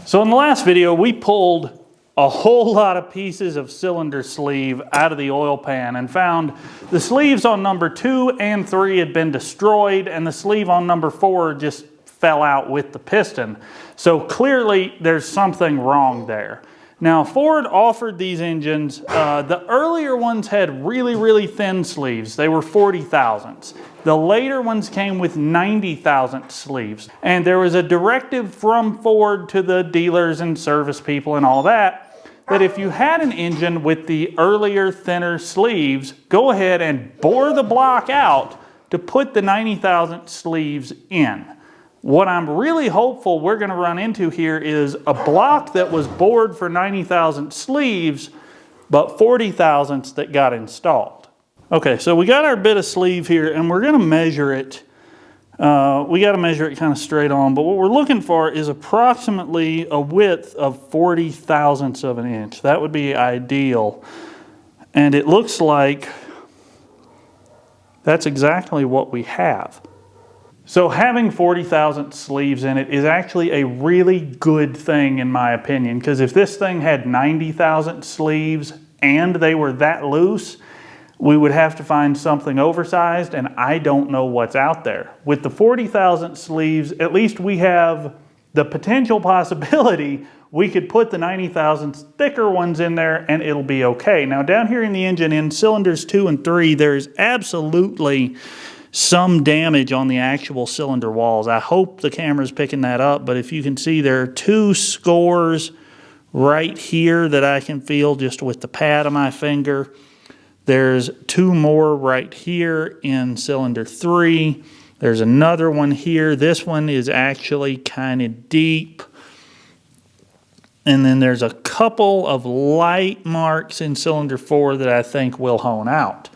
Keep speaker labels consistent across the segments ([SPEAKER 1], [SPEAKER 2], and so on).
[SPEAKER 1] So in the last video, we pulled a whole lot of pieces of cylinder sleeve out of the oil pan and found the sleeves on number 2 and 3 had been destroyed, and the sleeve on number 4 just fell out with the piston. So clearly there's something wrong there. Now Ford offered these engines, the earlier ones had really thin sleeves. They were 40 thousandths. The later ones came with 90 thousandth sleeves. And there was a directive from Ford to the dealers and service people and all that if you had an engine with the earlier thinner sleeves, go ahead and bore the block out to put the 90 thousandth sleeves in. What I'm really hopeful we're going to run into here is a block that was bored for 90 thousandth sleeves, but 40 thousandths that got installed. Okay, so we got our bit of sleeve here, and we're going to measure it. We got to measure it kind of straight on, but what we're looking for is approximately a width of 40 thousandths of an inch. That would be ideal. And it looks like that's exactly what we have. So having 40 thousandth sleeves in it is actually a really good thing in my opinion, because if this thing had 90 thousandth sleeves and they were that loose, we would have to find something oversized, and I don't know what's out there. With the 40 thousandth sleeves, at least we have the potential possibility we could put the 90 thousandths thicker ones in there and it'll be okay. Now down here in the engine, in cylinders 2 and 3, there's absolutely some damage on the actual cylinder walls. I hope the camera's picking that up, but if you can see, there are 2 scores right here that I can feel just with the pad of my finger. There's 2 more right here in cylinder 3. There's another one here. This one is actually kind of deep. And then there's a couple of light marks in cylinder 4 that I think will hone out.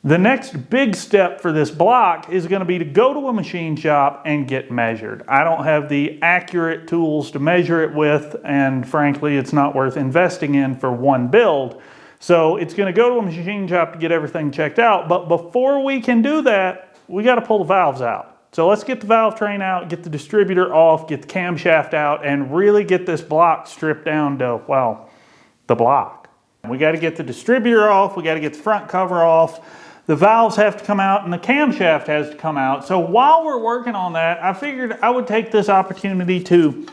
[SPEAKER 1] The next big step for this block is going to be to go to a machine shop and get measured. I don't have the accurate tools to measure it with, and frankly, it's not worth investing in for one build. So it's going to go to a machine shop to get everything checked out. But before we can do that, we got to pull the valves out. So let's get the valve train out, get the distributor off, get the camshaft out, and really get this block stripped down to, well, the block. We got to get the distributor off, we got to get the front cover off. The valves have to come out and the camshaft has to come out. So while we're working on that, I figured I would take this opportunity to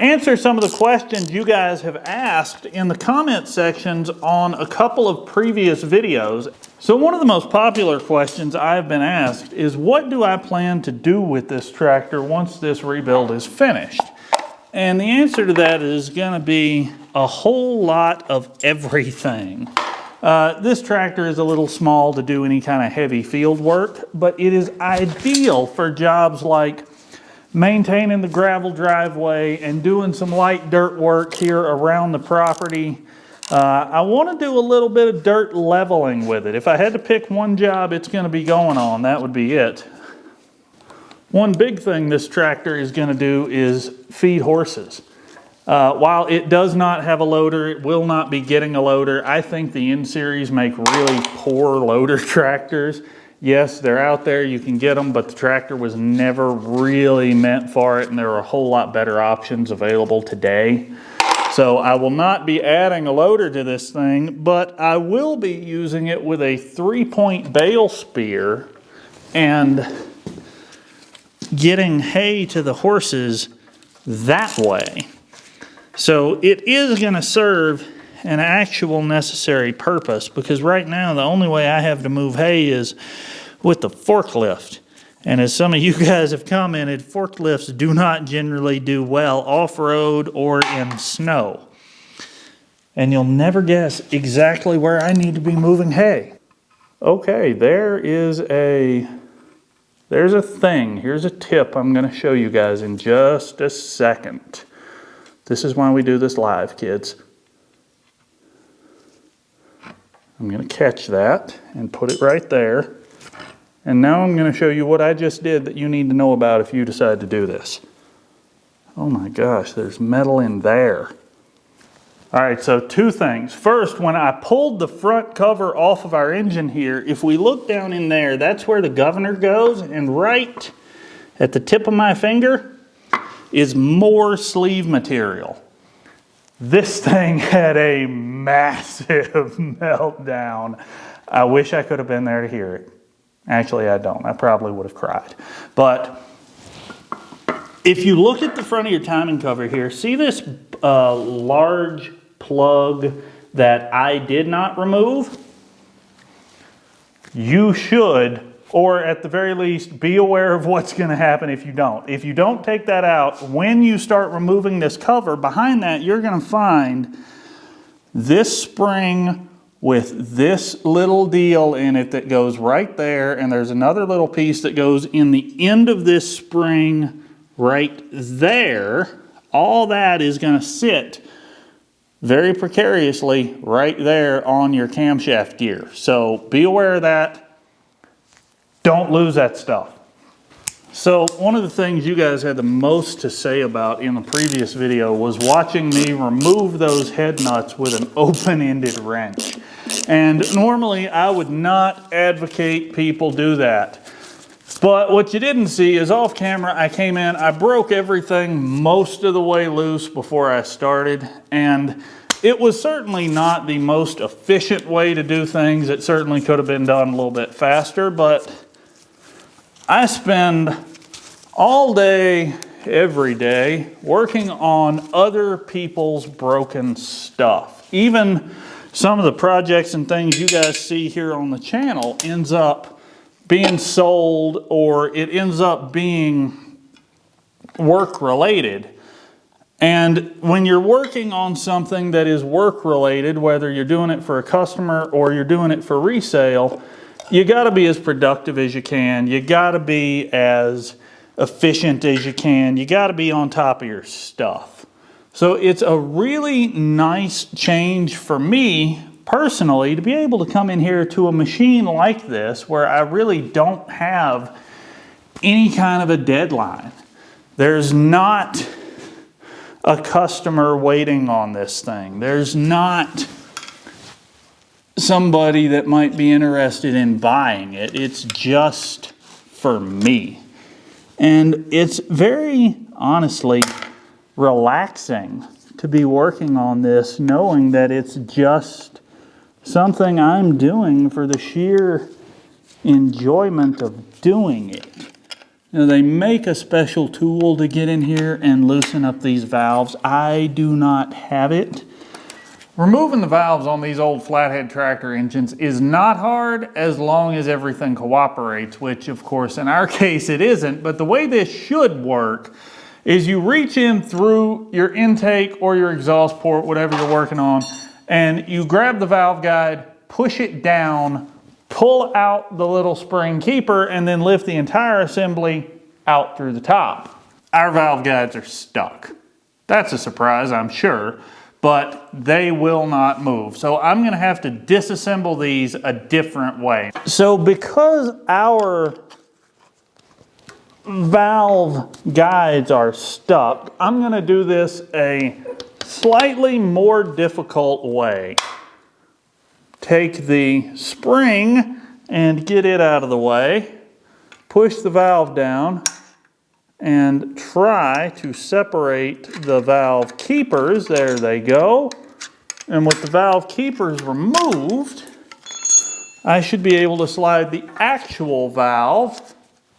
[SPEAKER 1] answer some of the questions you guys have asked in the comment sections on a couple of previous videos. So one of the most popular questions I've been asked is, what do I plan to do with this tractor once this rebuild is finished? And the answer to that is going to be a whole lot of everything. This tractor is a little small to do any kind of heavy field work, but it is ideal for jobs like maintaining the gravel driveway and doing some light dirt work here around the property. I want to do a little bit of dirt leveling with it. If I had to pick one job it's going to be going on, that would be it. One big thing this tractor is going to do is feed horses. While it does not have a loader, it will not be getting a loader. I think the N-Series make really poor loader tractors. Yes, they're out there, you can get them, but the tractor was never really meant for it, and there are a whole lot better options available today. So I will not be adding a loader to this thing, but I will be using it with a 3-point bale spear and getting hay to the horses that way. So it is going to serve an actual necessary purpose, because right now the only way I have to move hay is with the forklift. And as some of you guys have commented, forklifts do not generally do well off-road or in snow. And you'll never guess exactly where I need to be moving hay. Okay, there's a thing. Here's a tip I'm going to show you guys in just a second. This is why we do this live, kids. I'm going to catch that and put it right there. And now I'm going to show you what I just did that you need to know about if you decide to do this. Oh my gosh, there's metal in there. All right, so 2 things. First, when I pulled the front cover off of our engine here, if we look down in there, that's where the governor goes. And right at the tip of my finger, is more sleeve material. This thing had a massive meltdown. I wish I could have been there to hear it. Actually, I don't. I probably would have cried. But if you look at the front of your timing cover here, see this large plug that I did not remove? You should, or at the very least, be aware of what's going to happen if you don't. If you don't take that out, when you start removing this cover, behind that you're going to find this spring with this little deal in it that goes right there, and there's another little piece that goes in the end of this spring right there. All that is going to sit very precariously right there on your camshaft gear. So be aware of that. Don't lose that stuff. So one of the things you guys had the most to say about in the previous video was watching me remove those head nuts with an open-ended wrench. And normally I would not advocate people do that. But what you didn't see is off camera, I came in, I broke everything most of the way loose before I started, and it was certainly not the most efficient way to do things. It certainly could have been done a little bit faster, but I spend all day, every day, working on other people's broken stuff. Even some of the projects and things you guys see here on the channel ends up being sold, or it ends up being work related. And when you're working on something that is work related, whether you're doing it for a customer or you're doing it for resale, you got to be as productive as you can. You got to be as efficient as you can. You got to be on top of your stuff. So it's a really nice change for me personally to be able to come in here to a machine like this where I really don't have any kind of a deadline. There's not a customer waiting on this thing. There's not somebody that might be interested in buying it. It's just for me. And it's very, honestly, relaxing to be working on this, knowing that it's just something I'm doing for the sheer enjoyment of doing it. You know, they make a special tool to get in here and loosen up these valves. I do not have it. Removing the valves on these old flathead tractor engines is not hard as long as everything cooperates, which of course in our case it isn't. But the way this should work is you reach in through your intake or your exhaust port, whatever you're working on, and you grab the valve guide, push it down, pull out the little spring keeper, and then lift the entire assembly out through the top. Our valve guides are stuck. That's a surprise, I'm sure, but they will not move. So I'm gonna have to disassemble these a different way. So because our valve guides are stuck, I'm gonna do this a slightly more difficult way. Take the spring and get it out of the way, push the valve down, and try to separate the valve keepers. There they go. And with the valve keepers removed, I should be able to slide the actual valve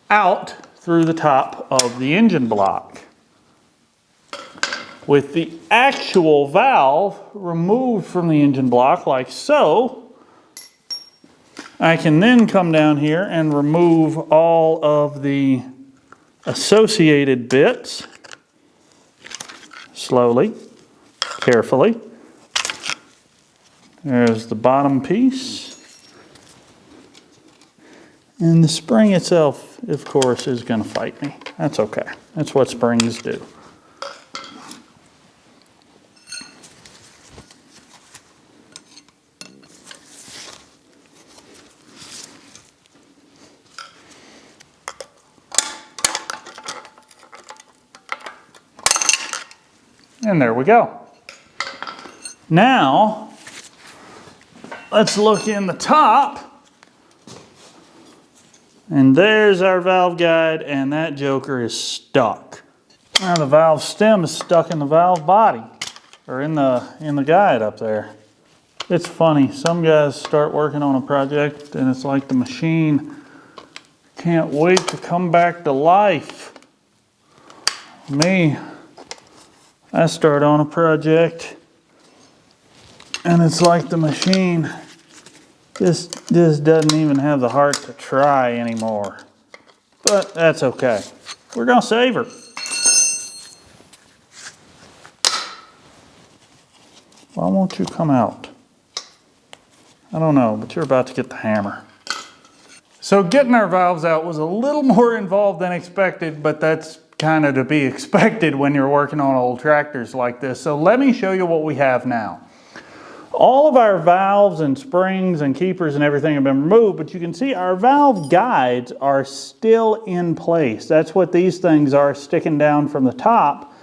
[SPEAKER 1] out through the top of the engine block. With the actual valve removed from the engine block like so, I can then come down here and remove all of the associated bits slowly, carefully. There's the bottom piece. And the spring itself, of course, is going to fight me. That's okay. That's what springs do. And there we go. Now, let's look in the top. And there's our valve guide, and that joker is stuck. Now the valve stem is stuck in the valve body, or in the guide up there. It's funny, some guys start working on a project and it's like the machine can't wait to come back to life. Me, I start on a project and it's like the machine just doesn't even have the heart to try anymore. But that's okay. We're gonna save her. Why won't you come out? I don't know, but you're about to get the hammer. So getting our valves out was a little more involved than expected, but that's kind of to be expected when you're working on old tractors like this. So let me show you what we have now. All of our valves and springs and keepers and everything have been removed, but you can see our valve guides are still in place. That's what these things are, sticking down from the top.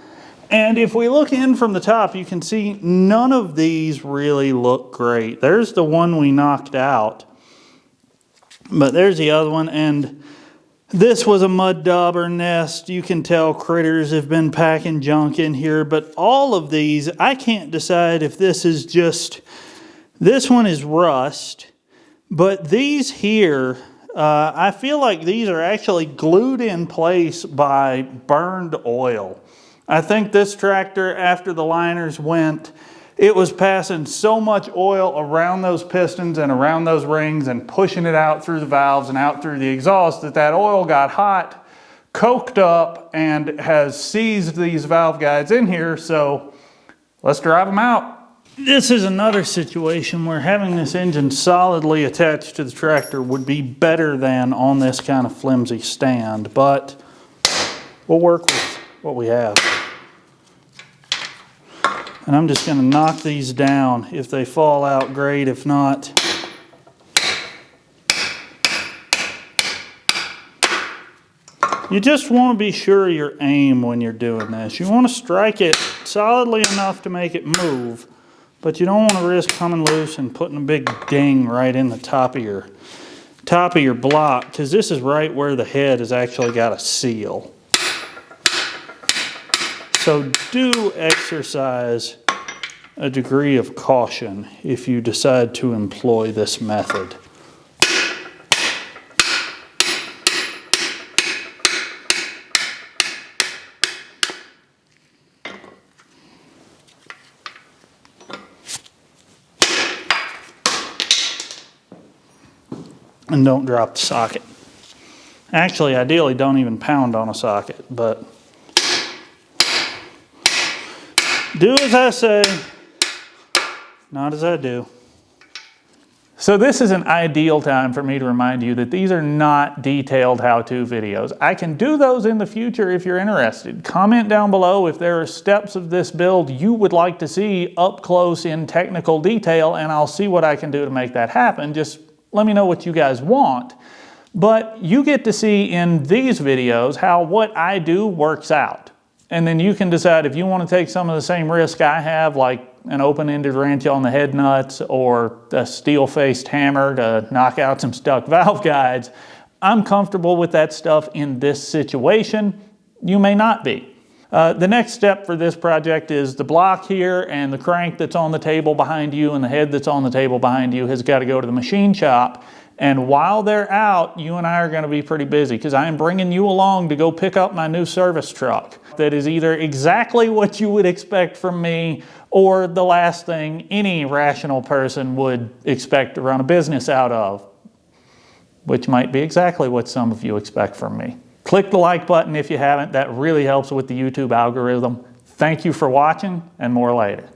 [SPEAKER 1] And if we look in from the top, you can see none of these really look great. There's the one we knocked out, but there's the other one, and this was a mud dauber nest. You can tell critters have been packing junk in here, but all of these, I can't decide if this is just, this one is rust, but these here, I feel like these are actually glued in place by burned oil. I think this tractor, after the liners went, it was passing so much oil around those pistons and around those rings and pushing it out through the valves and out through the exhaust that oil got hot, coked up, and has seized these valve guides in here. So let's drive them out. This is another situation where having this engine solidly attached to the tractor would be better than on this kind of flimsy stand, but we'll work with what we have. And I'm just going to knock these down. If they fall out, great. If not, you just want to be sure of your aim when you're doing this. You want to strike it solidly enough to make it move, but you don't want to risk coming loose and putting a big ding right in the top of your block, because this is right where the head has actually got a seal. So do exercise a degree of caution if you decide to employ this method. And don't drop the socket. Actually, ideally, don't even pound on a socket, but do as I say, not as I do. So this is an ideal time for me to remind you that these are not detailed how-to videos. I can do those in the future if you're interested. Comment down below if there are steps of this build you would like to see up close in technical detail, and I'll see what I can do to make that happen. Just let me know what you guys want. But you get to see in these videos how what I do works out. And then you can decide if you want to take some of the same risk I have, like an open-ended wrench on the head nuts or a steel-faced hammer to knock out some stuck valve guides. I'm comfortable with that stuff in this situation. You may not be. The next step for this project is the block here and the crank that's on the table behind you and the head that's on the table behind you has got to go to the machine shop. And while they're out, you and I are going to be pretty busy because I am bringing you along to go pick up my new service truck that is either exactly what you would expect from me or the last thing any rational person would expect to run a business out of, which might be exactly what some of you expect from me. Click the like button if you haven't. That really helps with the YouTube algorithm. Thank you for watching, and more later.